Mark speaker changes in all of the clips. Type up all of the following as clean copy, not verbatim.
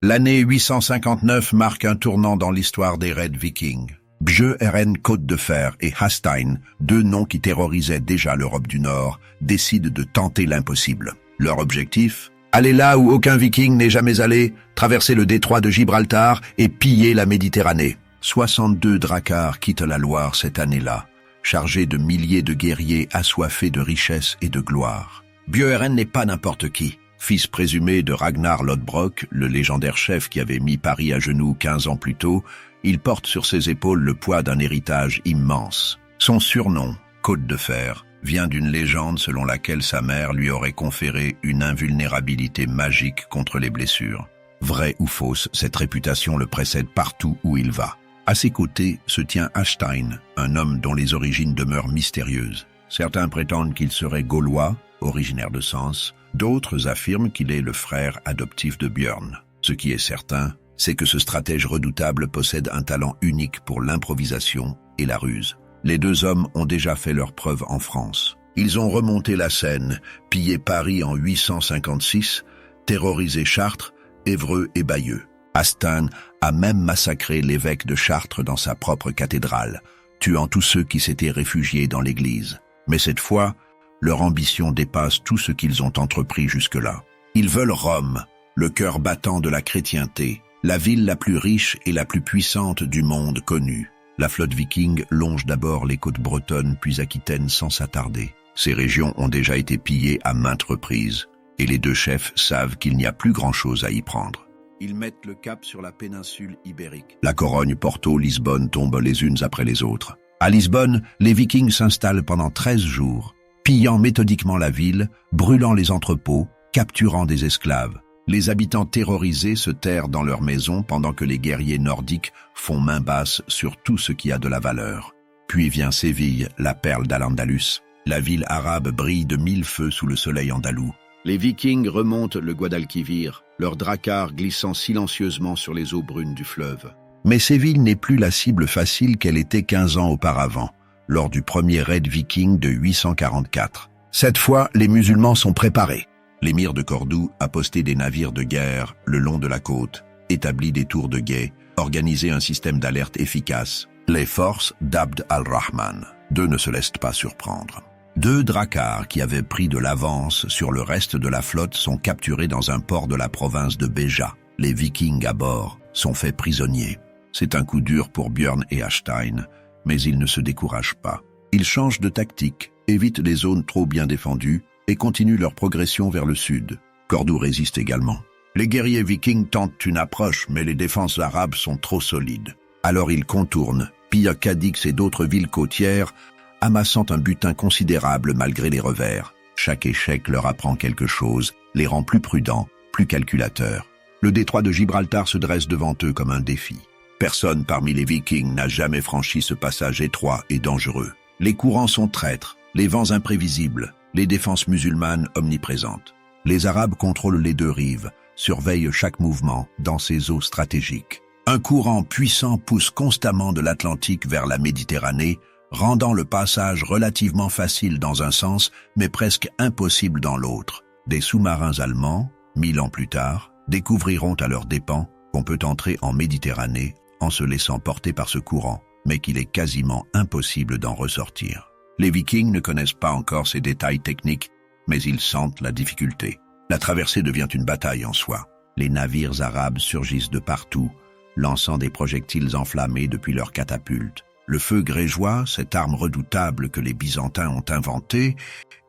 Speaker 1: L'année 859 marque un tournant dans l'histoire des raids vikings. Bjørn Côte de Fer et Hastein, deux noms qui terrorisaient déjà l'Europe du Nord, décident de tenter l'impossible. Leur objectif? Aller là où aucun viking n'est jamais allé, traverser le détroit de Gibraltar et piller la Méditerranée. 62 dracars quittent la Loire cette année-là, chargés de milliers de guerriers assoiffés de richesse et de gloire. Bjørn n'est pas n'importe qui. Fils présumé de Ragnar Lodbrok, le légendaire chef qui avait mis Paris à genoux 15 ans plus tôt, il porte sur ses épaules le poids d'un héritage immense. Son surnom, Côte de Fer, vient d'une légende selon laquelle sa mère lui aurait conféré une invulnérabilité magique contre les blessures. Vraie ou fausse, cette réputation le précède partout où il va. À ses côtés se tient Hastein, un homme dont les origines demeurent mystérieuses. Certains prétendent qu'il serait gaulois, originaire de Sens. D'autres affirment qu'il est le frère adoptif de Bjørn. Ce qui est certain, c'est que ce stratège redoutable possède un talent unique pour l'improvisation et la ruse. Les deux hommes ont déjà fait leurs preuves en France. Ils ont remonté la Seine, pillé Paris en 856, terrorisé Chartres, Évreux et Bayeux. Hastein a même massacré l'évêque de Chartres dans sa propre cathédrale, tuant tous ceux qui s'étaient réfugiés dans l'église. Mais cette fois, leur ambition dépasse tout ce qu'ils ont entrepris jusque-là. Ils veulent Rome, le cœur battant de la chrétienté, la ville la plus riche et la plus puissante du monde connu. La flotte viking longe d'abord les côtes bretonnes puis aquitaines sans s'attarder. Ces régions ont déjà été pillées à maintes reprises, et les deux chefs savent qu'il n'y a plus grand-chose à y prendre. Ils mettent le cap sur la péninsule ibérique. La Corogne, Porto, Lisbonne tombent les unes après les autres. À Lisbonne, les Vikings s'installent pendant 13 jours, pillant méthodiquement la ville, brûlant les entrepôts, capturant des esclaves. Les habitants terrorisés se terrent dans leurs maisons pendant que les guerriers nordiques font main basse sur tout ce qui a de la valeur. Puis vient Séville, la perle d'Al-Andalus. La ville arabe brille de 1000 feux sous le soleil andalou. Les Vikings remontent le Guadalquivir, leurs dracars glissant silencieusement sur les eaux brunes du fleuve. Mais Séville n'est plus la cible facile qu'elle était 15 ans auparavant, lors du premier raid viking de 844. Cette fois, les musulmans sont préparés. L'émir de Cordoue a posté des navires de guerre le long de la côte, établi des tours de guet, organisé un système d'alerte efficace. Les forces d'Abd al-Rahman, d'eux ne se laissent pas surprendre. 2 dracars qui avaient pris de l'avance sur le reste de la flotte sont capturés dans un port de la province de Béja. Les Vikings à bord sont faits prisonniers. C'est un coup dur pour Bjørn et Hastein, mais ils ne se découragent pas. Ils changent de tactique, évitent les zones trop bien défendues et continuent leur progression vers le sud. Cordoue résiste également. Les guerriers vikings tentent une approche, mais les défenses arabes sont trop solides. Alors ils contournent, pillent Cadix et d'autres villes côtières, amassant un butin considérable malgré les revers. Chaque échec leur apprend quelque chose, les rend plus prudents, plus calculateurs. Le détroit de Gibraltar se dresse devant eux comme un défi. Personne parmi les Vikings n'a jamais franchi ce passage étroit et dangereux. Les courants sont traîtres, les vents imprévisibles, les défenses musulmanes omniprésentes. Les Arabes contrôlent les deux rives, surveillent chaque mouvement dans ces eaux stratégiques. Un courant puissant pousse constamment de l'Atlantique vers la Méditerranée, rendant le passage relativement facile dans un sens, mais presque impossible dans l'autre. Des sous-marins allemands, 1000 ans plus tard, découvriront à leurs dépens qu'on peut entrer en Méditerranée en se laissant porter par ce courant, mais qu'il est quasiment impossible d'en ressortir. Les Vikings ne connaissent pas encore ces détails techniques, mais ils sentent la difficulté. La traversée devient une bataille en soi. Les navires arabes surgissent de partout, lançant des projectiles enflammés depuis leurs catapultes. Le feu grégeois, cette arme redoutable que les Byzantins ont inventée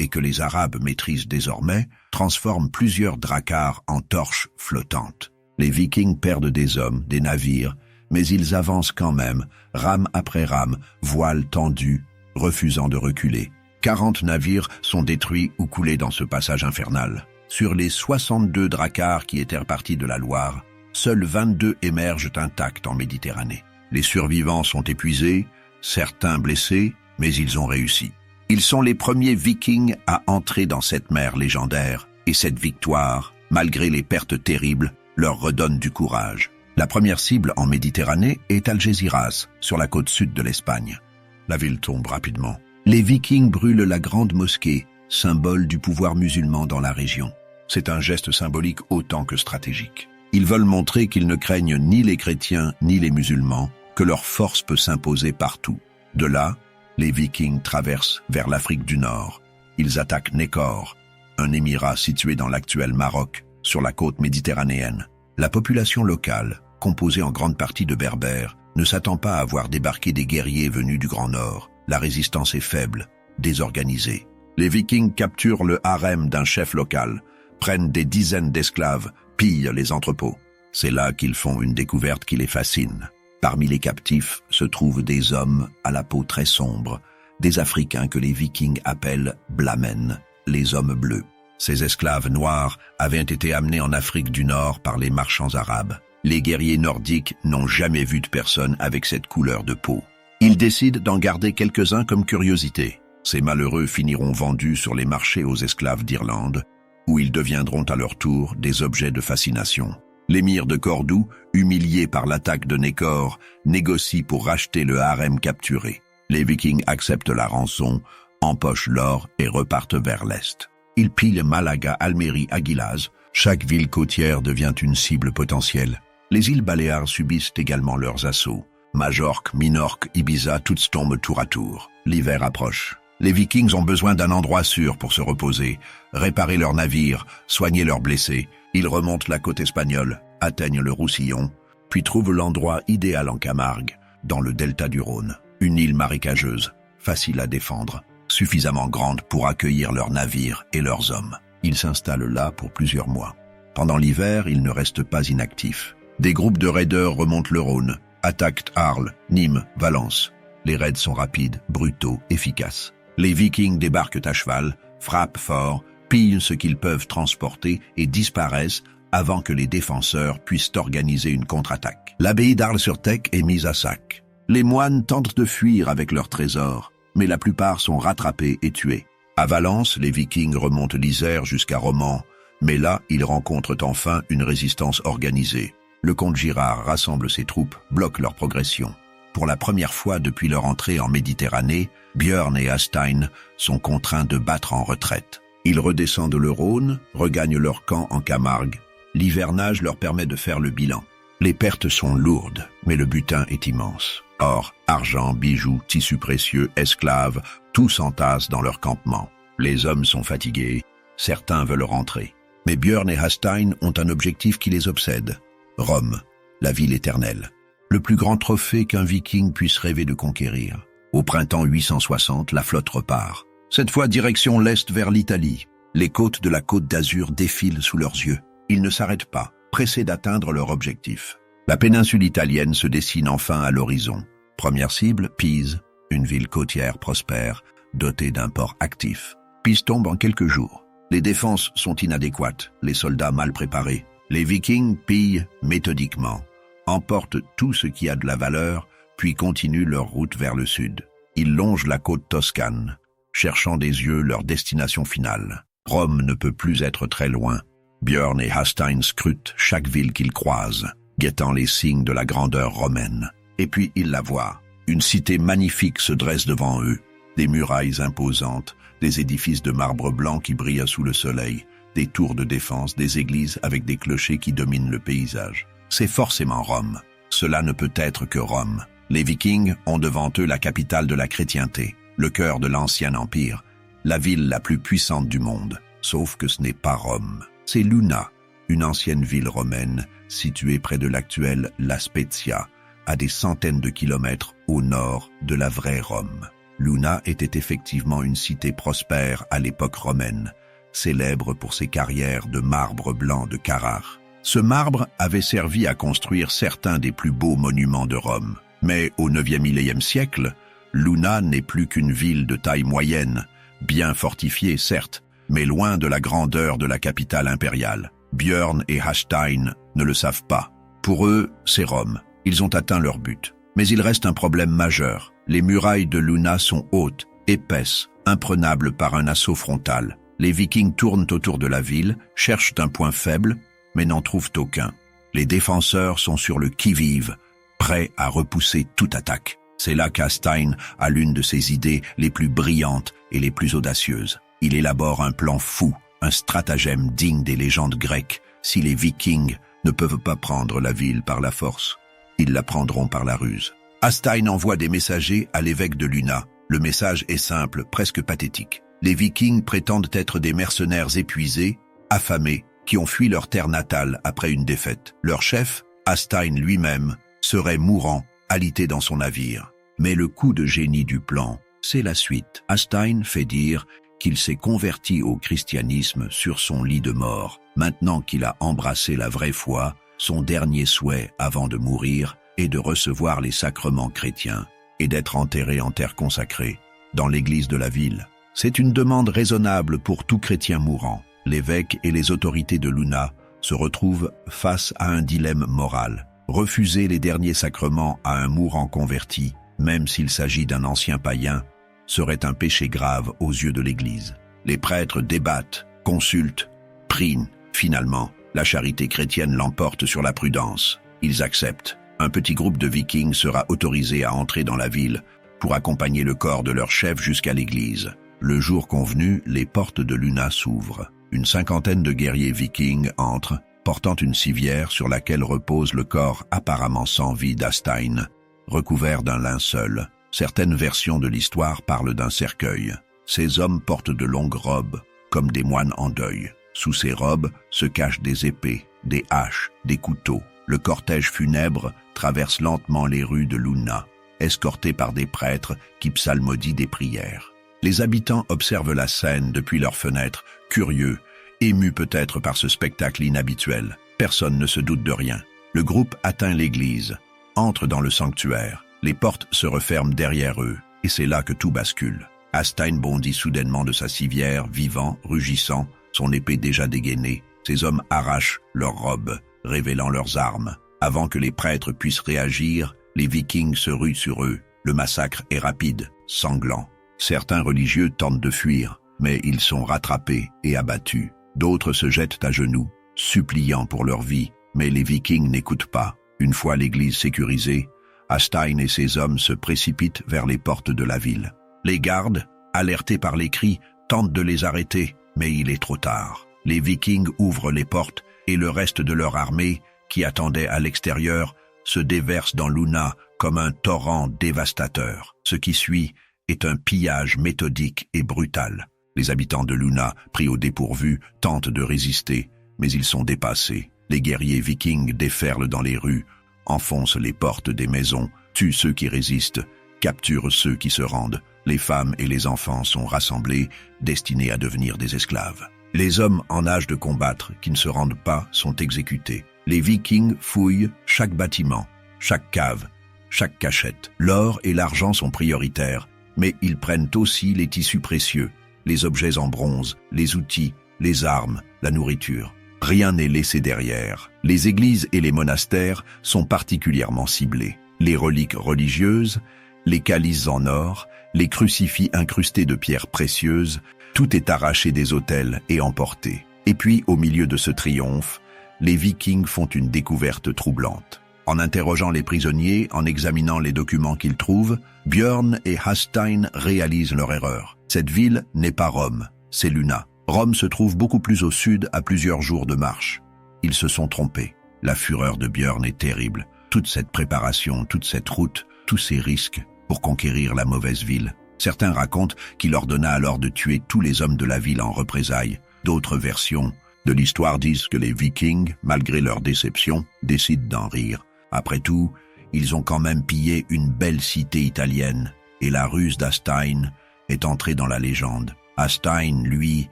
Speaker 1: et que les Arabes maîtrisent désormais, transforme plusieurs dracars en torches flottantes. Les Vikings perdent des hommes, des navires, mais ils avancent quand même, rame après rame, voiles tendues, refusant de reculer. 40 navires sont détruits ou coulés dans ce passage infernal. Sur les 62 dracars qui étaient repartis de la Loire, seuls 22 émergent intacts en Méditerranée. Les survivants sont épuisés, certains blessés, mais ils ont réussi. Ils sont les premiers Vikings à entrer dans cette mer légendaire, et cette victoire, malgré les pertes terribles, leur redonne du courage. La première cible en Méditerranée est Algésiras, sur la côte sud de l'Espagne. La ville tombe rapidement. Les Vikings brûlent la grande mosquée, symbole du pouvoir musulman dans la région. C'est un geste symbolique autant que stratégique. Ils veulent montrer qu'ils ne craignent ni les chrétiens ni les musulmans, que leur force peut s'imposer partout. De là, les Vikings traversent vers l'Afrique du Nord. Ils attaquent Nekor, un émirat situé dans l'actuel Maroc, sur la côte méditerranéenne. La population locale, composée en grande partie de Berbères, ne s'attend pas à voir débarquer des guerriers venus du Grand Nord. La résistance est faible, désorganisée. Les Vikings capturent le harem d'un chef local, prennent des dizaines d'esclaves, pillent les entrepôts. C'est là qu'ils font une découverte qui les fascine. Parmi les captifs se trouvent des hommes à la peau très sombre, des Africains que les Vikings appellent Blamen, les hommes bleus. Ces esclaves noirs avaient été amenés en Afrique du Nord par les marchands arabes. Les guerriers nordiques n'ont jamais vu de personne avec cette couleur de peau. Ils décident d'en garder quelques-uns comme curiosité. Ces malheureux finiront vendus sur les marchés aux esclaves d'Irlande, où ils deviendront à leur tour des objets de fascination. L'émir de Cordoue, humilié par l'attaque de Nekor, négocie pour racheter le harem capturé. Les Vikings acceptent la rançon, empochent l'or et repartent vers l'est. Ils pillent Malaga, Almérie, Aguilaz. Chaque ville côtière devient une cible potentielle. Les îles Baléares subissent également leurs assauts. Majorque, Minorque, Ibiza, toutes tombent tour à tour. L'hiver approche. Les Vikings ont besoin d'un endroit sûr pour se reposer, réparer leurs navires, soigner leurs blessés. Ils remontent la côte espagnole, atteignent le Roussillon, puis trouvent l'endroit idéal en Camargue, dans le delta du Rhône. Une île marécageuse, facile à défendre, suffisamment grande pour accueillir leurs navires et leurs hommes. Ils s'installent là pour plusieurs mois. Pendant l'hiver, ils ne restent pas inactifs. Des groupes de raideurs remontent le Rhône, attaquent Arles, Nîmes, Valence. Les raids sont rapides, brutaux, efficaces. Les Vikings débarquent à cheval, frappent fort, pillent ce qu'ils peuvent transporter et disparaissent avant que les défenseurs puissent organiser une contre-attaque. L'abbaye d'Arles-sur-Tech est mise à sac. Les moines tentent de fuir avec leurs trésors, mais la plupart sont rattrapés et tués. À Valence, les Vikings remontent l'Isère jusqu'à Romans, mais là, ils rencontrent enfin une résistance organisée. Le comte Girard rassemble ses troupes, bloque leur progression. Pour la première fois depuis leur entrée en Méditerranée, Björn et Hastein sont contraints de battre en retraite. Ils redescendent le Rhône, regagnent leur camp en Camargue. L'hivernage leur permet de faire le bilan. Les pertes sont lourdes, mais le butin est immense. Or, argent, bijoux, tissus précieux, esclaves, tout s'entasse dans leur campement. Les hommes sont fatigués, certains veulent rentrer. Mais Björn et Hastein ont un objectif qui les obsède. Rome, la ville éternelle. Le plus grand trophée qu'un viking puisse rêver de conquérir. Au printemps 860, la flotte repart. Cette fois direction l'est vers l'Italie. Les côtes de la Côte d'Azur défilent sous leurs yeux. Ils ne s'arrêtent pas, pressés d'atteindre leur objectif. La péninsule italienne se dessine enfin à l'horizon. Première cible, Pise, une ville côtière prospère, dotée d'un port actif. Pise tombe en quelques jours. Les défenses sont inadéquates, les soldats mal préparés. Les Vikings pillent méthodiquement, emportent tout ce qui a de la valeur, puis continuent leur route vers le sud. Ils longent la côte toscane, cherchant des yeux leur destination finale. Rome ne peut plus être très loin. Björn et Hastein scrutent chaque ville qu'ils croisent, guettant les signes de la grandeur romaine. Et puis ils la voient. Une cité magnifique se dresse devant eux. Des murailles imposantes, des édifices de marbre blanc qui brillent sous le soleil, des tours de défense, des églises avec des clochers qui dominent le paysage. C'est forcément Rome. Cela ne peut être que Rome. Les Vikings ont devant eux la capitale de la chrétienté, le cœur de l'ancien empire, la ville la plus puissante du monde. Sauf que ce n'est pas Rome. C'est Luna, une ancienne ville romaine située près de l'actuelle La Spezia, à des centaines de kilomètres au nord de la vraie Rome. Luna était effectivement une cité prospère à l'époque romaine, célèbre pour ses carrières de marbre blanc de Carrare. Ce marbre avait servi à construire certains des plus beaux monuments de Rome. Mais au 9e millénième siècle, Luna n'est plus qu'une ville de taille moyenne, bien fortifiée certes, mais loin de la grandeur de la capitale impériale. Björn et Hastein ne le savent pas. Pour eux, c'est Rome. Ils ont atteint leur but. Mais il reste un problème majeur. Les murailles de Luna sont hautes, épaisses, imprenables par un assaut frontal. Les Vikings tournent autour de la ville, cherchent un point faible, mais n'en trouvent aucun. Les défenseurs sont sur le qui-vive, prêts à repousser toute attaque. C'est là qu'Hastein a l'une de ses idées les plus brillantes et les plus audacieuses. Il élabore un plan fou, un stratagème digne des légendes grecques. Si les Vikings ne peuvent pas prendre la ville par la force. Ils la prendront par la ruse. Hastein envoie des messagers à l'évêque de Luna. Le message est simple, presque pathétique. Les Vikings prétendent être des mercenaires épuisés, affamés, qui ont fui leur terre natale après une défaite. Leur chef, Hastein lui-même, serait mourant, alité dans son navire. Mais le coup de génie du plan, c'est la suite. Hastein fait dire qu'il s'est converti au christianisme sur son lit de mort. Maintenant qu'il a embrassé la vraie foi, son dernier souhait avant de mourir est de recevoir les sacrements chrétiens et d'être enterré en terre consacrée, dans l'église de la ville. C'est une demande raisonnable pour tout chrétien mourant. L'évêque et les autorités de Luna se retrouvent face à un dilemme moral. Refuser les derniers sacrements à un mourant converti, même s'il s'agit d'un ancien païen, serait un péché grave aux yeux de l'Église. Les prêtres débattent, consultent, prient. Finalement, la charité chrétienne l'emporte sur la prudence. Ils acceptent. Un petit groupe de Vikings sera autorisé à entrer dans la ville pour accompagner le corps de leur chef jusqu'à l'église. Le jour convenu, les portes de Luna s'ouvrent. Une cinquantaine de guerriers Vikings entrent, portant une civière sur laquelle repose le corps apparemment sans vie d'Hastein, recouvert d'un linceul. Certaines versions de l'histoire parlent d'un cercueil. Ces hommes portent de longues robes, comme des moines en deuil. Sous ces robes se cachent des épées, des haches, des couteaux. Le cortège funèbre traverse lentement les rues de Luna, escorté par des prêtres qui psalmodient des prières. Les habitants observent la scène depuis leurs fenêtres, curieux, émus peut-être par ce spectacle inhabituel. Personne ne se doute de rien. Le groupe atteint l'église, entre dans le sanctuaire. Les portes se referment derrière eux, et c'est là que tout bascule. Hastein bondit soudainement de sa civière, vivant, rugissant, son épée déjà dégainée. Ces hommes arrachent leurs robes, révélant leurs armes. Avant que les prêtres puissent réagir, les Vikings se ruent sur eux. Le massacre est rapide, sanglant. Certains religieux tentent de fuir, mais ils sont rattrapés et abattus. D'autres se jettent à genoux, suppliant pour leur vie, mais les Vikings n'écoutent pas. Une fois l'église sécurisée, Hastein et ses hommes se précipitent vers les portes de la ville. Les gardes, alertés par les cris, tentent de les arrêter, mais il est trop tard. Les Vikings ouvrent les portes et le reste de leur armée, qui attendait à l'extérieur, se déverse dans Luna comme un torrent dévastateur. Ce qui suit est un pillage méthodique et brutal. Les habitants de Luna, pris au dépourvu, tentent de résister, mais ils sont dépassés. Les guerriers Vikings déferlent dans les rues, enfoncent les portes des maisons, tuent ceux qui résistent, capturent ceux qui se rendent. Les femmes et les enfants sont rassemblés, destinés à devenir des esclaves. Les hommes en âge de combattre qui ne se rendent pas sont exécutés. Les Vikings fouillent chaque bâtiment, chaque cave, chaque cachette. L'or et l'argent sont prioritaires, mais ils prennent aussi les tissus précieux, les objets en bronze, les outils, les armes, la nourriture. Rien n'est laissé derrière. Les églises et les monastères sont particulièrement ciblés. Les reliques religieuses, les calices en or, les crucifix incrustés de pierres précieuses, tout est arraché des autels et emporté. Et puis, au milieu de ce triomphe, les Vikings font une découverte troublante. En interrogeant les prisonniers, en examinant les documents qu'ils trouvent, Björn et Hastein réalisent leur erreur. Cette ville n'est pas Rome, c'est Luna. Rome se trouve beaucoup plus au sud, à plusieurs jours de marche. Ils se sont trompés. La fureur de Björn est terrible. Toute cette préparation, toute cette route, tous ces risques pour conquérir la mauvaise ville. Certains racontent qu'il ordonna alors de tuer tous les hommes de la ville en représailles. D'autres versions de l'histoire disent que les Vikings, malgré leur déception, décident d'en rire. Après tout, ils ont quand même pillé une belle cité italienne, et la ruse d'Hastein est entrée dans la légende. Hastein, lui,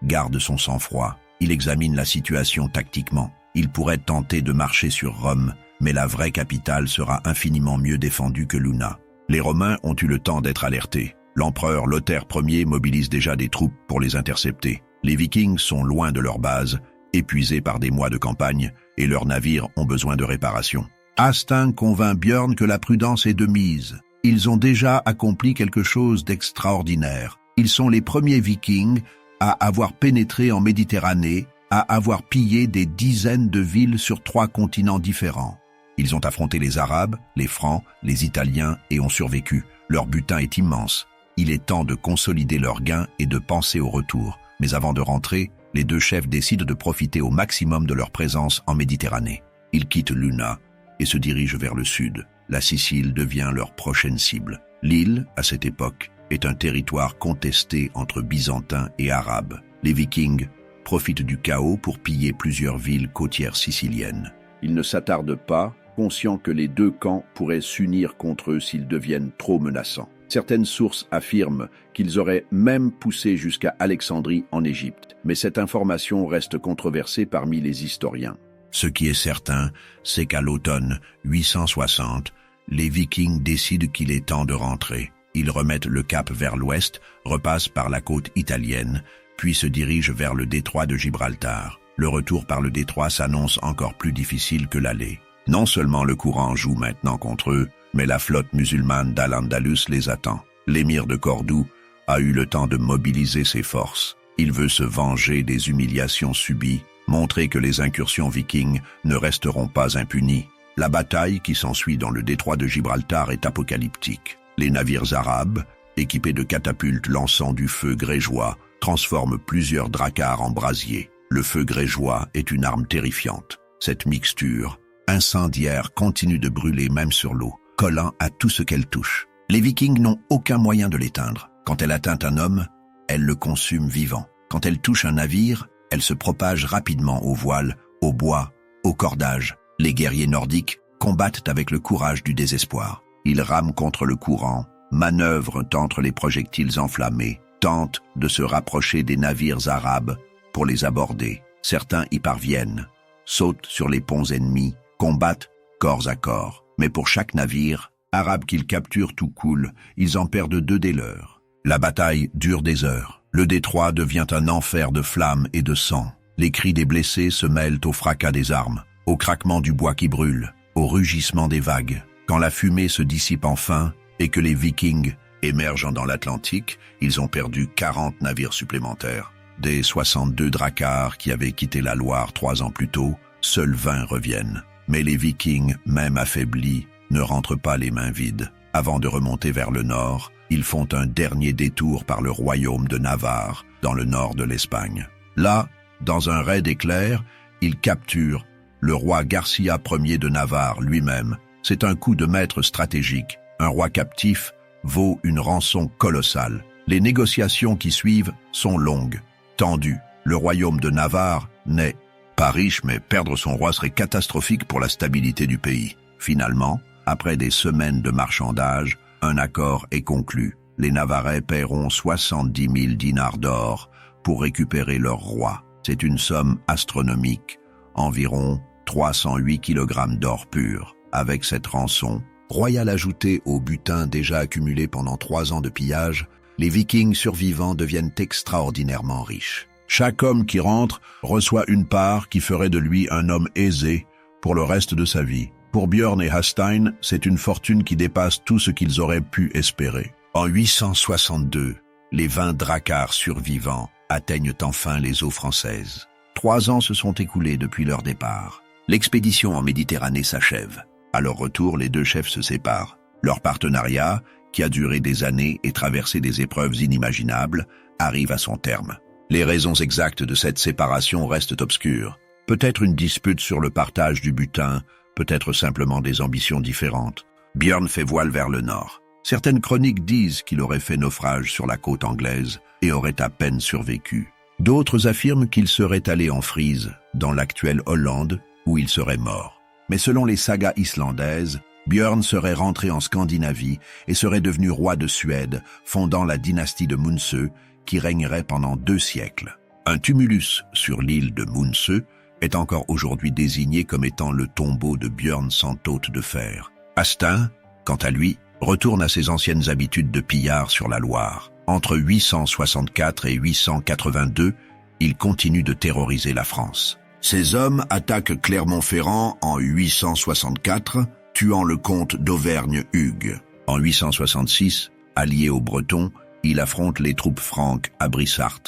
Speaker 1: garde son sang-froid. Il examine la situation tactiquement. Il pourrait tenter de marcher sur Rome, mais la vraie capitale sera infiniment mieux défendue que Luna. Les Romains ont eu le temps d'être alertés. L'empereur Lothaire Ier mobilise déjà des troupes pour les intercepter. Les Vikings sont loin de leur base, épuisés par des mois de campagne, et leurs navires ont besoin de réparation. Hastein convainc Björn que la prudence est de mise. Ils ont déjà accompli quelque chose d'extraordinaire. Ils sont les premiers Vikings à avoir pénétré en Méditerranée, à avoir pillé des dizaines de villes sur 3 continents différents. Ils ont affronté les Arabes, les Francs, les Italiens et ont survécu. Leur butin est immense. Il est temps de consolider leurs gains et de penser au retour. Mais avant de rentrer, les deux chefs décident de profiter au maximum de leur présence en Méditerranée. Ils quittent Luna et se dirigent vers le sud. La Sicile devient leur prochaine cible. L'île, à cette époque, est un territoire contesté entre Byzantins et Arabes. Les Vikings profitent du chaos pour piller plusieurs villes côtières siciliennes. Ils ne s'attardent pas, conscients que les deux camps pourraient s'unir contre eux s'ils deviennent trop menaçants. Certaines sources affirment qu'ils auraient même poussé jusqu'à Alexandrie en Égypte, mais cette information reste controversée parmi les historiens. Ce qui est certain, c'est qu'à l'automne 860, les Vikings décident qu'il est temps de rentrer. Ils remettent le cap vers l'ouest, repassent par la côte italienne, puis se dirigent vers le détroit de Gibraltar. Le retour par le détroit s'annonce encore plus difficile que l'aller. Non seulement le courant joue maintenant contre eux, mais la flotte musulmane d'Al-Andalus les attend. L'émir de Cordoue a eu le temps de mobiliser ses forces. Il veut se venger des humiliations subies, montrer que les incursions vikings ne resteront pas impunies. La bataille qui s'ensuit dans le détroit de Gibraltar est apocalyptique. Les navires arabes, équipés de catapultes lançant du feu grégeois, transforment plusieurs dracars en brasiers. Le feu grégeois est une arme terrifiante. Cette mixture incendiaire continue de brûler même sur l'eau, collant à tout ce qu'elle touche. Les Vikings n'ont aucun moyen de l'éteindre. Quand elle atteint un homme, elle le consume vivant. Quand elle touche un navire, elle se propage rapidement aux voiles, au bois, au cordage. Les guerriers nordiques combattent avec le courage du désespoir. Ils rament contre le courant, manœuvrent entre les projectiles enflammés, tentent de se rapprocher des navires arabes pour les aborder. Certains y parviennent, sautent sur les ponts ennemis, combattent corps à corps. Mais pour chaque navire arabe qu'ils capturent ou coule, ils en perdent 2 des leurs. La bataille dure des heures. Le détroit devient un enfer de flammes et de sang. Les cris des blessés se mêlent au fracas des armes, au craquement du bois qui brûle, au rugissement des vagues. Quand la fumée se dissipe enfin et que les Vikings émergent dans l'Atlantique, ils ont perdu 40 navires supplémentaires. Des 62 dracars qui avaient quitté la Loire 3 ans plus tôt, seuls 20 reviennent. Mais les Vikings, même affaiblis, ne rentrent pas les mains vides. Avant de remonter vers le nord, ils font un dernier détour par le royaume de Navarre, dans le nord de l'Espagne. Là, dans un raid éclair, ils capturent le roi Garcia Ier de Navarre lui-même. C'est un coup de maître stratégique. Un roi captif vaut une rançon colossale. Les négociations qui suivent sont longues, tendues. Le royaume de Navarre n'est pas riche, mais perdre son roi serait catastrophique pour la stabilité du pays. Finalement, après des semaines de marchandage, un accord est conclu. Les Navarrais paieront 70 000 dinars d'or pour récupérer leur roi. C'est une somme astronomique, environ 308 kg d'or pur. Avec cette rançon, royale ajoutée au butin déjà accumulé pendant 3 ans de pillage, les Vikings survivants deviennent extraordinairement riches. Chaque homme qui rentre reçoit une part qui ferait de lui un homme aisé pour le reste de sa vie. Pour Björn et Hastein, c'est une fortune qui dépasse tout ce qu'ils auraient pu espérer. En 862, les 20 dracars survivants atteignent enfin les eaux françaises. 3 ans se sont écoulés depuis leur départ. L'expédition en Méditerranée s'achève. À leur retour, les 2 chefs se séparent. Leur partenariat, qui a duré des années et traversé des épreuves inimaginables, arrive à son terme. Les raisons exactes de cette séparation restent obscures. Peut-être une dispute sur le partage du butin, peut-être simplement des ambitions différentes. Björn fait voile vers le nord. Certaines chroniques disent qu'il aurait fait naufrage sur la côte anglaise et aurait à peine survécu. D'autres affirment qu'il serait allé en Frise, dans l'actuelle Hollande, où il serait mort. Mais selon les sagas islandaises, Björn serait rentré en Scandinavie et serait devenu roi de Suède, fondant la dynastie de Munsö, qui régnerait pendant 2 siècles. Un tumulus sur l'île de Munsö est encore aujourd'hui désigné comme étant le tombeau de Björn sans tôte de fer. Hastein, quant à lui, retourne à ses anciennes habitudes de pillard sur la Loire. Entre 864 et 882, il continue de terroriser la France. Ses hommes attaquent Clermont-Ferrand en 864, tuant le comte d'Auvergne Hugues. En 866, allié aux Bretons, il affronte les troupes franques à Brissart,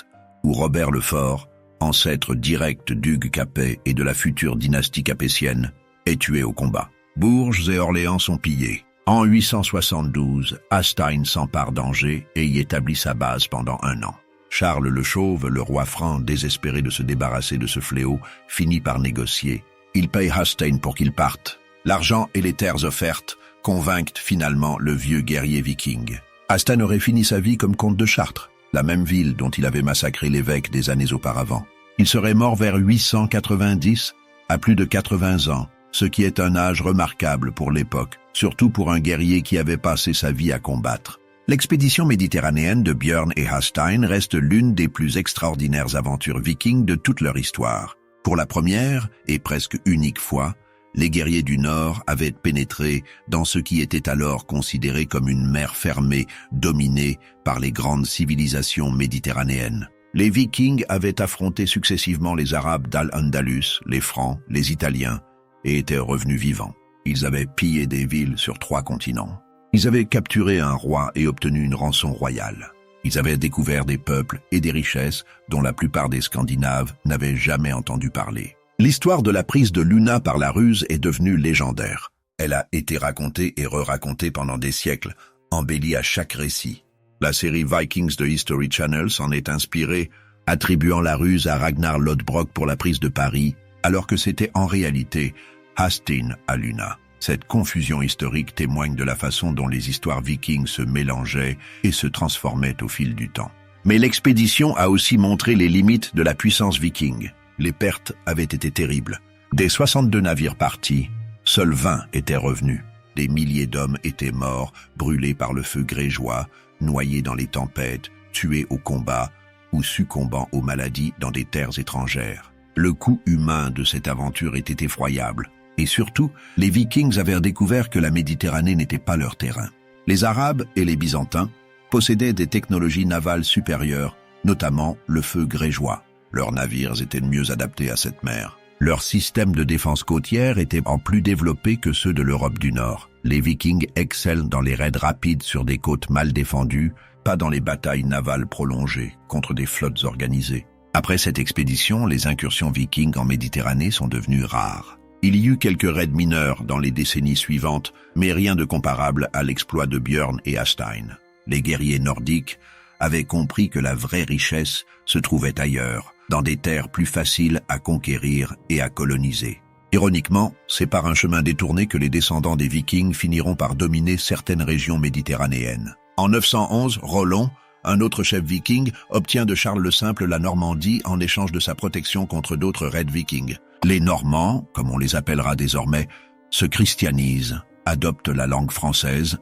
Speaker 1: où Robert le Fort, ancêtre direct d'Hugues Capet et de la future dynastie capétienne, est tué au combat. Bourges et Orléans sont pillés. En 872, Hastein s'empare d'Angers et y établit sa base pendant 1 an. Charles le Chauve, le roi franc désespéré de se débarrasser de ce fléau, finit par négocier Il paye Hastein pour qu'il parte. L'argent et les terres offertes convainquent finalement le vieux guerrier viking. Hastein aurait fini sa vie comme comte de Chartres, la même ville dont il avait massacré l'évêque des années auparavant. Il serait mort vers 890, à plus de 80 ans, ce qui est un âge remarquable pour l'époque, surtout pour un guerrier qui avait passé sa vie à combattre. L'expédition méditerranéenne de Björn et Hastein reste l'une des plus extraordinaires aventures vikings de toute leur histoire. Pour la première, et presque unique fois, les guerriers du Nord avaient pénétré dans ce qui était alors considéré comme une mer fermée, dominée par les grandes civilisations méditerranéennes. Les Vikings avaient affronté successivement les Arabes d'Al-Andalus, les Francs, les Italiens, et étaient revenus vivants. Ils avaient pillé des villes sur 3 continents. Ils avaient capturé un roi et obtenu une rançon royale. Ils avaient découvert des peuples et des richesses dont la plupart des Scandinaves n'avaient jamais entendu parler. L'histoire de la prise de Luna par la ruse est devenue légendaire. Elle a été racontée et re-racontée pendant des siècles, embellie à chaque récit. La série Vikings de History Channel s'en est inspirée, attribuant la ruse à Ragnar Lodbrok pour la prise de Paris, alors que c'était en réalité Hastein à Luna. Cette confusion historique témoigne de la façon dont les histoires vikings se mélangeaient et se transformaient au fil du temps. Mais l'expédition a aussi montré les limites de la puissance viking. Les pertes avaient été terribles. Des 62 navires partis, seuls 20 étaient revenus. Des milliers d'hommes étaient morts, brûlés par le feu grégeois, noyés dans les tempêtes, tués au combat ou succombant aux maladies dans des terres étrangères. Le coût humain de cette aventure était effroyable. Et surtout, les Vikings avaient découvert que la Méditerranée n'était pas leur terrain. Les Arabes et les Byzantins possédaient des technologies navales supérieures, notamment le feu grégeois. Leurs navires étaient mieux adaptés à cette mer. Leur système de défense côtière était en plus développé que ceux de l'Europe du Nord. Les Vikings excellent dans les raids rapides sur des côtes mal défendues, pas dans les batailles navales prolongées contre des flottes organisées. Après cette expédition, les incursions vikings en Méditerranée sont devenues rares. Il y eut quelques raids mineurs dans les décennies suivantes, mais rien de comparable à l'exploit de Björn et Hastein. Les guerriers nordiques avaient compris que la vraie richesse se trouvait ailleurs, dans des terres plus faciles à conquérir et à coloniser. Ironiquement, c'est par un chemin détourné que les descendants des Vikings finiront par dominer certaines régions méditerranéennes. En 911, Rollon, un autre chef viking, obtient de Charles le Simple la Normandie en échange de sa protection contre d'autres raids vikings. Les Normands, comme on les appellera désormais, se christianisent, adoptent la langue française,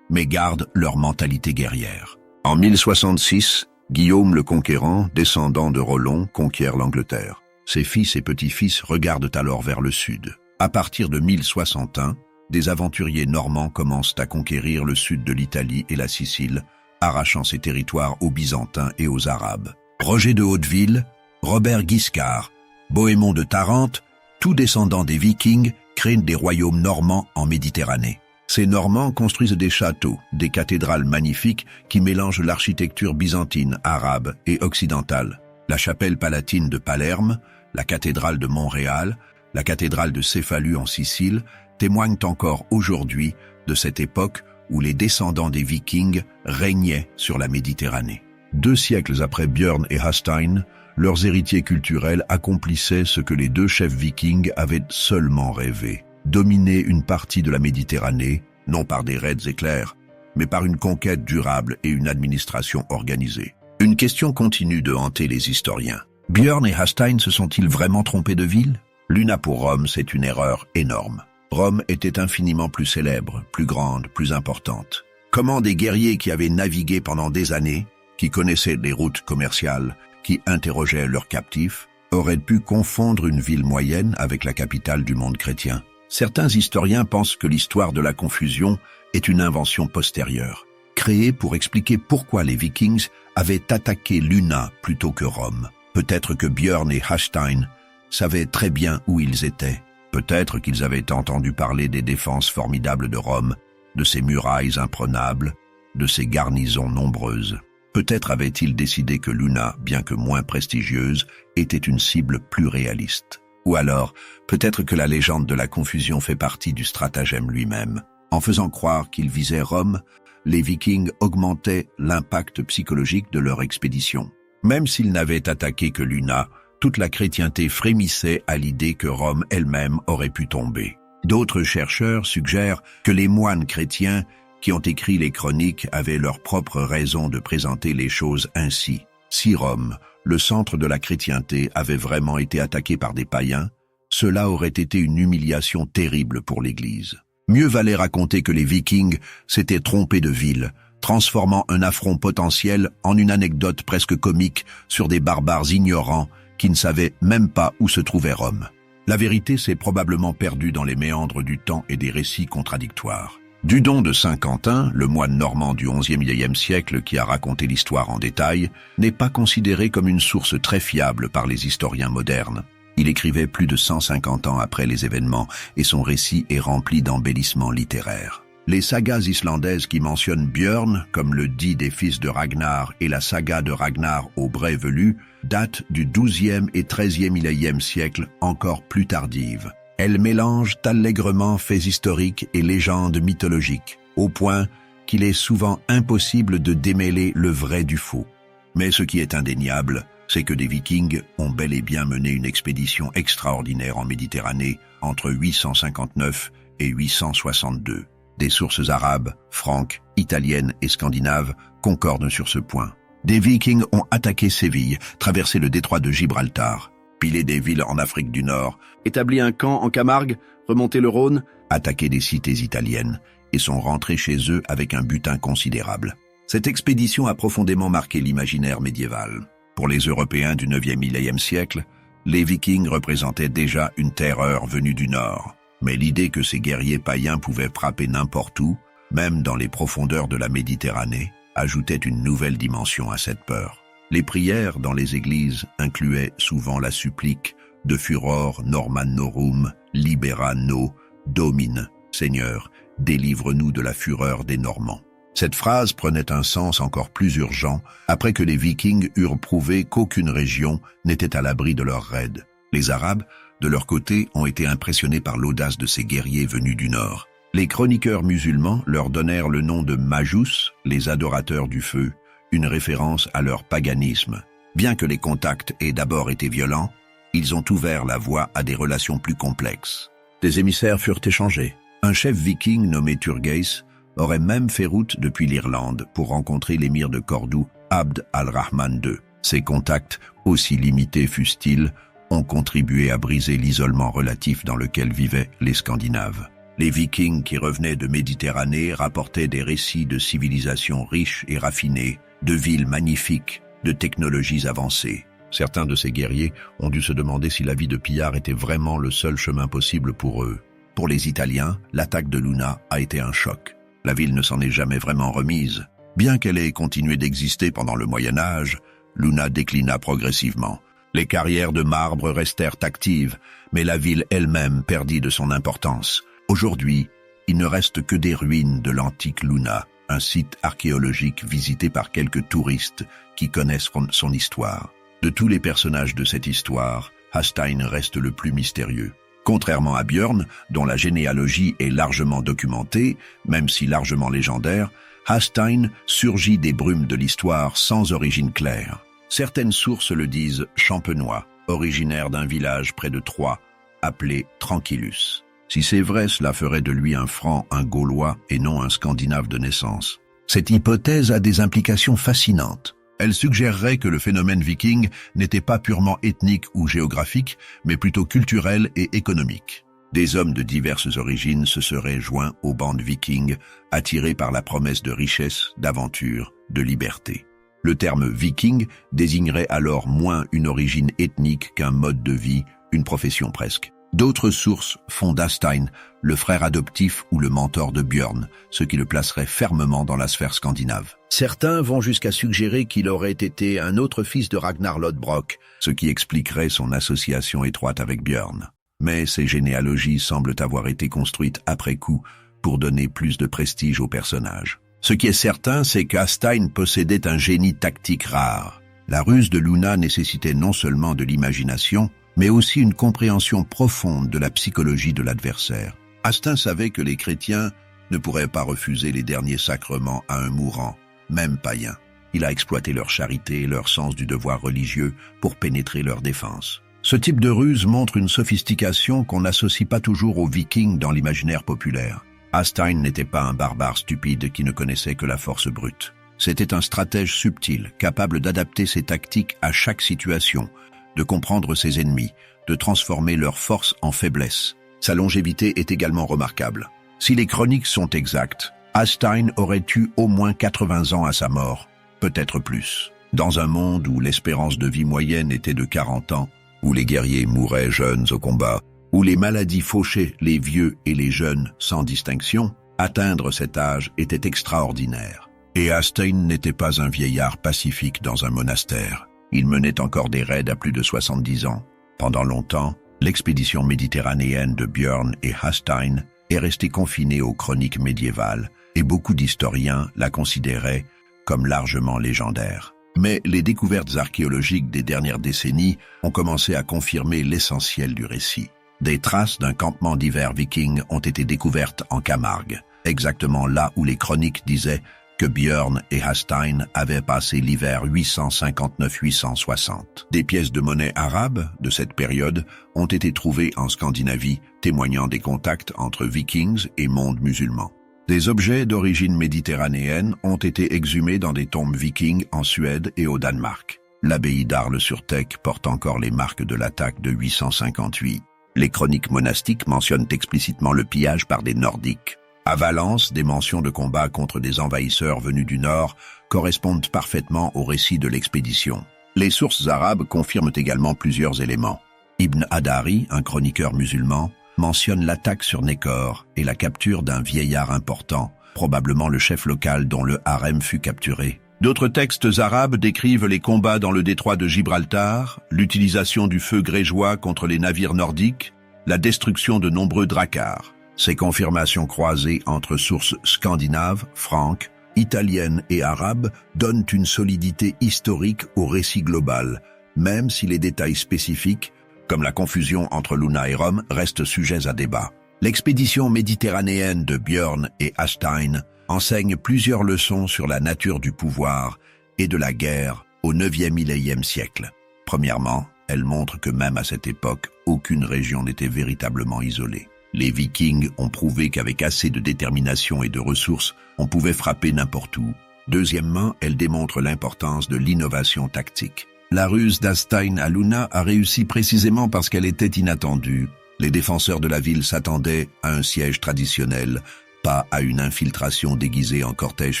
Speaker 1: mais gardent leur mentalité guerrière. En 1066, Guillaume le Conquérant, descendant de Rollon, conquiert l'Angleterre. Ses fils et petits-fils regardent alors vers le sud. À partir de 1061, des aventuriers normands commencent à conquérir le sud de l'Italie et la Sicile, arrachant ces territoires aux Byzantins et aux Arabes. Roger de Hauteville, Robert Guiscard, Bohémond de Tarente, tous descendants des Vikings, créent des royaumes normands en Méditerranée. Ces Normands construisent des châteaux, des cathédrales magnifiques qui mélangent l'architecture byzantine, arabe et occidentale. La chapelle palatine de Palerme, la cathédrale de Montréal, la cathédrale de Céphalus en Sicile témoignent encore aujourd'hui de cette époque où les descendants des Vikings régnaient sur la Méditerranée. 2 siècles après Björn et Hastein, leurs héritiers culturels accomplissaient ce que les 2 chefs vikings avaient seulement rêvé: dominer une partie de la Méditerranée, non par des raids éclairs, mais par une conquête durable et une administration organisée. Une question continue de hanter les historiens. Björn et Hastein se sont-ils vraiment trompés de ville? Luna pour Rome, c'est une erreur énorme. Rome était infiniment plus célèbre, plus grande, plus importante. Comment des guerriers qui avaient navigué pendant des années, qui connaissaient les routes commerciales, qui interrogeaient leurs captifs, auraient pu confondre une ville moyenne avec la capitale du monde chrétien? Certains historiens pensent que l'histoire de la confusion est une invention postérieure, créée pour expliquer pourquoi les Vikings avaient attaqué Luna plutôt que Rome. Peut-être que Björn et Hastein savaient très bien où ils étaient. Peut-être qu'ils avaient entendu parler des défenses formidables de Rome, de ses murailles imprenables, de ses garnisons nombreuses. Peut-être avaient-ils décidé que Luna, bien que moins prestigieuse, était une cible plus réaliste. Ou alors, peut-être que la légende de la confusion fait partie du stratagème lui-même. En faisant croire qu'ils visaient Rome, les Vikings augmentaient l'impact psychologique de leur expédition. Même s'ils n'avaient attaqué que Luna, toute la chrétienté frémissait à l'idée que Rome elle-même aurait pu tomber. D'autres chercheurs suggèrent que les moines chrétiens qui ont écrit les chroniques avaient leur propre raison de présenter les choses ainsi. Si Rome, le centre de la chrétienté, avait vraiment été attaqué par des païens, cela aurait été une humiliation terrible pour l'Église. Mieux valait raconter que les Vikings s'étaient trompés de ville, transformant un affront potentiel en une anecdote presque comique sur des barbares ignorants qui ne savaient même pas où se trouvait Rome. La vérité s'est probablement perdue dans les méandres du temps et des récits contradictoires. Dudon de Saint-Quentin, le moine normand du XIe siècle qui a raconté l'histoire en détail, n'est pas considéré comme une source très fiable par les historiens modernes. Il écrivait plus de 150 ans après les événements et son récit est rempli d'embellissements littéraires. Les sagas islandaises qui mentionnent Björn, comme le dit des fils de Ragnar et la saga de Ragnar au Bray velu, datent du XIIe et XIIIe siècle, encore plus tardives. Elles mélangent allègrement faits historiques et légendes mythologiques, au point qu'il est souvent impossible de démêler le vrai du faux. Mais ce qui est indéniable, c'est que des Vikings ont bel et bien mené une expédition extraordinaire en Méditerranée entre 859 et 862. Des sources arabes, franques, italiennes et scandinaves concordent sur ce point. Des Vikings ont attaqué Séville, traversé le détroit de Gibraltar, pilé des villes en Afrique du Nord, établi un camp en Camargue, remonté le Rhône, attaqué des cités italiennes et sont rentrés chez eux avec un butin considérable. Cette expédition a profondément marqué l'imaginaire médiéval. Pour les Européens du 9e siècle, les Vikings représentaient déjà une terreur venue du Nord. Mais l'idée que ces guerriers païens pouvaient frapper n'importe où, même dans les profondeurs de la Méditerranée, ajoutait une nouvelle dimension à cette peur. Les prières dans les églises incluaient souvent la supplique de Furor Normanorum libera nos Domine, Seigneur, délivre-nous de la fureur des Normands. Cette phrase prenait un sens encore plus urgent après que les Vikings eurent prouvé qu'aucune région n'était à l'abri de leurs raids. Les Arabes, de leur côté, ont été impressionnés par l'audace de ces guerriers venus du Nord. Les chroniqueurs musulmans leur donnèrent le nom de Majus, les adorateurs du feu, une référence à leur paganisme. Bien que les contacts aient d'abord été violents, ils ont ouvert la voie à des relations plus complexes. Des émissaires furent échangés. Un chef viking nommé Turgeis aurait même fait route depuis l'Irlande pour rencontrer l'émir de Cordoue, Abd al-Rahman II. Ces contacts, aussi limités fussent-ils, ont contribué à briser l'isolement relatif dans lequel vivaient les Scandinaves. Les Vikings qui revenaient de Méditerranée rapportaient des récits de civilisations riches et raffinées, de villes magnifiques, de technologies avancées. Certains de ces guerriers ont dû se demander si la vie de pillard était vraiment le seul chemin possible pour eux. Pour les Italiens, l'attaque de Luna a été un choc. La ville ne s'en est jamais vraiment remise. Bien qu'elle ait continué d'exister pendant le Moyen-Âge, Luna déclina progressivement. Les carrières de marbre restèrent actives, mais la ville elle-même perdit de son importance. Aujourd'hui, il ne reste que des ruines de l'antique Luna, un site archéologique visité par quelques touristes qui connaissent son histoire. De tous les personnages de cette histoire, Hásteinn reste le plus mystérieux. Contrairement à Björn, dont la généalogie est largement documentée, même si largement légendaire, Hásteinn surgit des brumes de l'histoire sans origine claire. Certaines sources le disent champenois, originaire d'un village près de Troyes, appelé Tranquillus. Si c'est vrai, cela ferait de lui un Franc, un Gaulois et non un Scandinave de naissance. Cette hypothèse a des implications fascinantes. Elle suggérerait que le phénomène viking n'était pas purement ethnique ou géographique, mais plutôt culturel et économique. Des hommes de diverses origines se seraient joints aux bandes vikings, attirés par la promesse de richesse, d'aventure, de liberté. Le terme viking désignerait alors moins une origine ethnique qu'un mode de vie, une profession presque. D'autres sources font d'Hásteinn le frère adoptif ou le mentor de Björn, ce qui le placerait fermement dans la sphère scandinave. Certains vont jusqu'à suggérer qu'il aurait été un autre fils de Ragnar Lodbrok, ce qui expliquerait son association étroite avec Björn. Mais ces généalogies semblent avoir été construites après coup pour donner plus de prestige au personnage. Ce qui est certain, c'est qu'Hásteinn possédait un génie tactique rare. La ruse de Luna nécessitait non seulement de l'imagination, mais aussi une compréhension profonde de la psychologie de l'adversaire. Hásteinn savait que les chrétiens ne pourraient pas refuser les derniers sacrements à un mourant, même païen. Il a exploité leur charité et leur sens du devoir religieux pour pénétrer leur défense. Ce type de ruse montre une sophistication qu'on n'associe pas toujours aux Vikings dans l'imaginaire populaire. Hastein n'était pas un barbare stupide qui ne connaissait que la force brute. C'était un stratège subtil, capable d'adapter ses tactiques à chaque situation, de comprendre ses ennemis, de transformer leur force en faiblesse. Sa longévité est également remarquable. Si les chroniques sont exactes, Hastein aurait eu au moins 80 ans à sa mort, peut-être plus. Dans un monde où l'espérance de vie moyenne était de 40 ans, où les guerriers mouraient jeunes au combat, où les maladies fauchaient les vieux et les jeunes sans distinction, atteindre cet âge était extraordinaire. Et Hastein n'était pas un vieillard pacifique dans un monastère. Il menait encore des raids à plus de 70 ans. Pendant longtemps, l'expédition méditerranéenne de Björn et Hastein est restée confinée aux chroniques médiévales, et beaucoup d'historiens la considéraient comme largement légendaire. Mais les découvertes archéologiques des dernières décennies ont commencé à confirmer l'essentiel du récit. Des traces d'un campement d'hiver viking ont été découvertes en Camargue, exactement là où les chroniques disaient que Björn et Hastein avaient passé l'hiver 859-860. Des pièces de monnaie arabes de cette période ont été trouvées en Scandinavie, témoignant des contacts entre vikings et monde musulman. Des objets d'origine méditerranéenne ont été exhumés dans des tombes vikings en Suède et au Danemark. L'abbaye d'Arles-sur-Tech porte encore les marques de l'attaque de 858. Les chroniques monastiques mentionnent explicitement le pillage par des Nordiques. À Valence, des mentions de combats contre des envahisseurs venus du Nord correspondent parfaitement au récit de l'expédition. Les sources arabes confirment également plusieurs éléments. Ibn Adari, un chroniqueur musulman, mentionne l'attaque sur Nékor et la capture d'un vieillard important, probablement le chef local dont le harem fut capturé. D'autres textes arabes décrivent les combats dans le détroit de Gibraltar, l'utilisation du feu grégeois contre les navires nordiques, la destruction de nombreux dracars. Ces confirmations croisées entre sources scandinaves, franques, italiennes et arabes donnent une solidité historique au récit global, même si les détails spécifiques, comme la confusion entre Luna et Rome, restent sujets à débat. L'expédition méditerranéenne de Björn et Hastein enseigne plusieurs leçons sur la nature du pouvoir et de la guerre au 9e millénième siècle. Premièrement, elle montre que même à cette époque, aucune région n'était véritablement isolée. Les Vikings ont prouvé qu'avec assez de détermination et de ressources, on pouvait frapper n'importe où. Deuxièmement, elle démontre l'importance de l'innovation tactique. La ruse d'Hastein à Luna a réussi précisément parce qu'elle était inattendue. Les défenseurs de la ville s'attendaient à un siège traditionnel, pas à une infiltration déguisée en cortège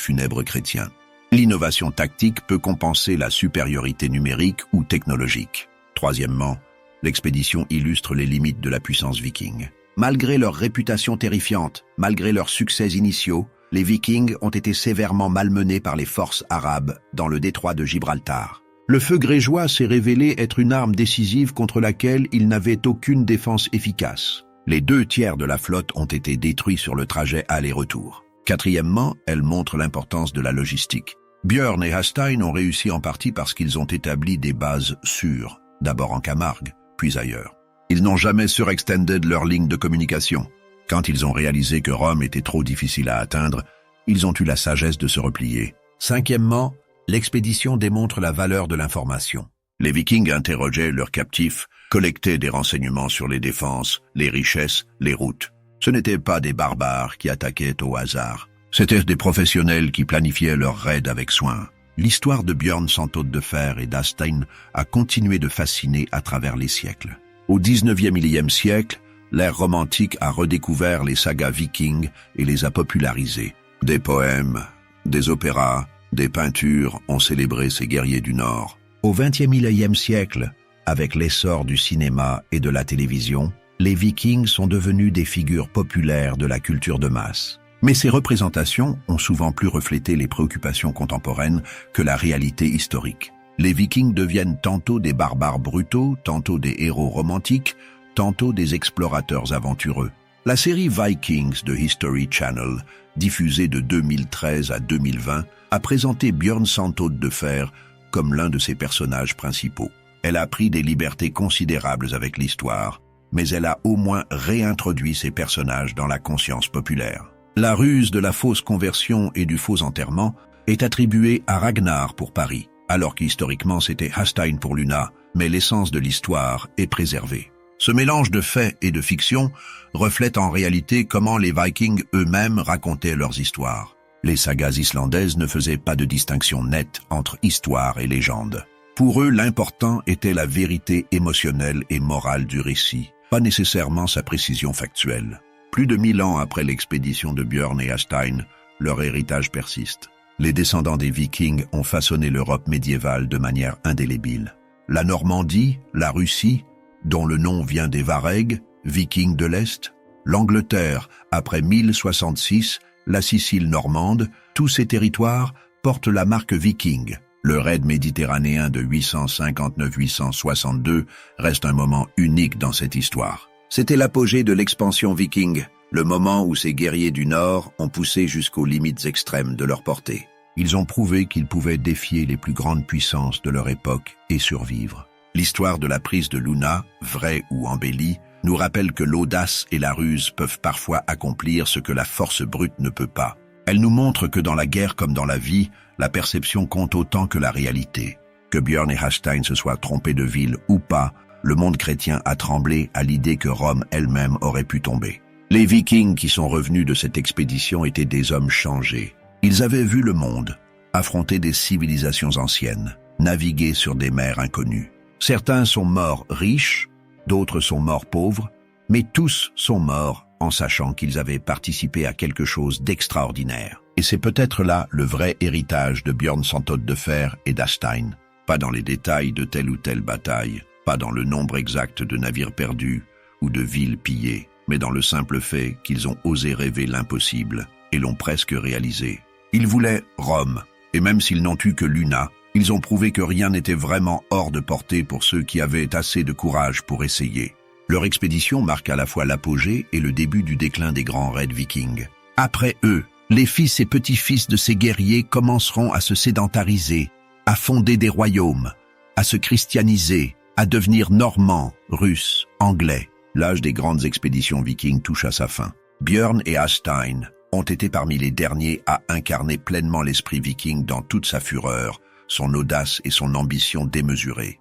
Speaker 1: funèbre chrétien. L'innovation tactique peut compenser la supériorité numérique ou technologique. Troisièmement, l'expédition illustre les limites de la puissance viking. Malgré leur réputation terrifiante, malgré leurs succès initiaux, les Vikings ont été sévèrement malmenés par les forces arabes dans le détroit de Gibraltar. Le feu grégeois s'est révélé être une arme décisive contre laquelle ils n'avaient aucune défense efficace. Les 2/3 de la flotte ont été détruits sur le trajet aller-retour. Quatrièmement, elle montre l'importance de la logistique. Björn et Hastein ont réussi en partie parce qu'ils ont établi des bases sûres, d'abord en Camargue, puis ailleurs. Ils n'ont jamais surextended leur ligne de communication. Quand ils ont réalisé que Rome était trop difficile à atteindre, ils ont eu la sagesse de se replier. Cinquièmement, l'expédition démontre la valeur de l'information. Les Vikings interrogeaient leurs captifs, collectaient des renseignements sur les défenses, les richesses, les routes. Ce n'étaient pas des barbares qui attaquaient au hasard. C'étaient des professionnels qui planifiaient leurs raids avec soin. L'histoire de Björn sans hôte de fer et d'Hastein a continué de fasciner à travers les siècles. Au 19e millénième siècle, l'ère romantique a redécouvert les sagas vikings et les a popularisées. Des poèmes, des opéras, des peintures ont célébré ces guerriers du Nord. Au 20e millénième siècle, avec l'essor du cinéma et de la télévision, les Vikings sont devenus des figures populaires de la culture de masse. Mais ces représentations ont souvent plus reflété les préoccupations contemporaines que la réalité historique. Les Vikings deviennent tantôt des barbares brutaux, tantôt des héros romantiques, tantôt des explorateurs aventureux. La série Vikings de History Channel, diffusée de 2013 à 2020, a présenté Björn sans hôte de fer comme l'un de ses personnages principaux. Elle a pris des libertés considérables avec l'histoire, mais elle a au moins réintroduit ces personnages dans la conscience populaire. La ruse de la fausse conversion et du faux enterrement est attribué à Ragnar pour Paris, alors qu'historiquement c'était Hastein pour Luna, mais l'essence de l'histoire est préservée. Ce mélange de faits et de fiction reflète en réalité comment les Vikings eux-mêmes racontaient leurs histoires. Les sagas islandaises ne faisaient pas de distinction nette entre histoire et légende. Pour eux, l'important était la vérité émotionnelle et morale du récit, pas nécessairement sa précision factuelle. Plus de 1000 ans après l'expédition de Björn et Hastein, leur héritage persiste. Les descendants des Vikings ont façonné l'Europe médiévale de manière indélébile. La Normandie, la Russie, dont le nom vient des Varegs, Vikings de l'Est, l'Angleterre, après 1066, la Sicile normande, tous ces territoires portent la marque Viking. Le raid méditerranéen de 859-862 reste un moment unique dans cette histoire. C'était l'apogée de l'expansion viking, le moment où ces guerriers du Nord ont poussé jusqu'aux limites extrêmes de leur portée. Ils ont prouvé qu'ils pouvaient défier les plus grandes puissances de leur époque et survivre. L'histoire de la prise de Luna, vraie ou embellie, nous rappelle que l'audace et la ruse peuvent parfois accomplir ce que la force brute ne peut pas. Elle nous montre que dans la guerre comme dans la vie, la perception compte autant que la réalité. Que Björn et Hastein se soient trompés de ville ou pas, le monde chrétien a tremblé à l'idée que Rome elle-même aurait pu tomber. Les Vikings qui sont revenus de cette expédition étaient des hommes changés. Ils avaient vu le monde, affronté des civilisations anciennes, naviguer sur des mers inconnues. Certains sont morts riches, d'autres sont morts pauvres, mais tous sont morts en sachant qu'ils avaient participé à quelque chose d'extraordinaire. Et c'est peut-être là le vrai héritage de Björn sans Todt de Fer et d'Hastein. Pas dans les détails de telle ou telle bataille, pas dans le nombre exact de navires perdus ou de villes pillées, mais dans le simple fait qu'ils ont osé rêver l'impossible et l'ont presque réalisé. Ils voulaient Rome, et même s'ils n'ont eu que Luna, ils ont prouvé que rien n'était vraiment hors de portée pour ceux qui avaient assez de courage pour essayer. Leur expédition marque à la fois l'apogée et le début du déclin des grands raids vikings. Après eux, les fils et petits-fils de ces guerriers commenceront à se sédentariser, à fonder des royaumes, à se christianiser, à devenir normands, russes, anglais. L'âge des grandes expéditions vikings touche à sa fin. Björn et Hastein ont été parmi les derniers à incarner pleinement l'esprit viking dans toute sa fureur, son audace et son ambition démesurée.